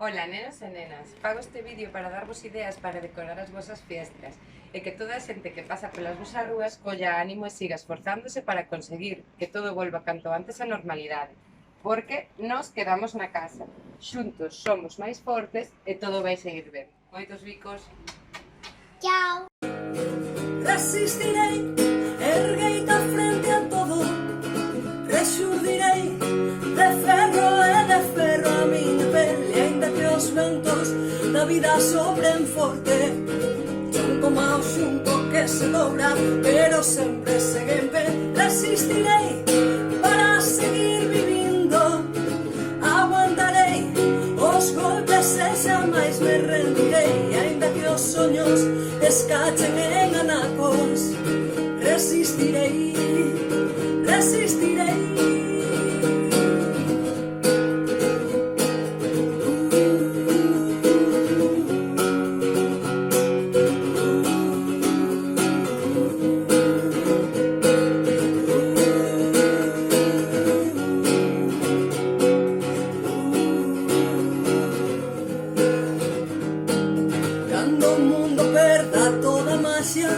Ola, nenos e nenas, fago este vídeo para darvos ideas para decorar as vosas fiestras e que toda a xente que pasa polas vosas rúas colla ánimo e siga esforzándose para conseguir que todo volva canto antes á normalidade. Porque nos quedamos na casa, xuntos somos máis fortes e todo vai seguir ben. Moitos bicos! Chao. Resistirei, ergueita frente a todo, rexurdirei de ferro a miña pele, aínda que os ventos da vida sopren forte. Xunto mau xunto que se dobra, pero sempre segue en pé. Resistirei para seguir vivindo, aguantarei os golpes e xa máis me rendirei, aínda que os soños escachen en anacos. Resistirei, resistirei. Cando o mundo perda toda a maxia,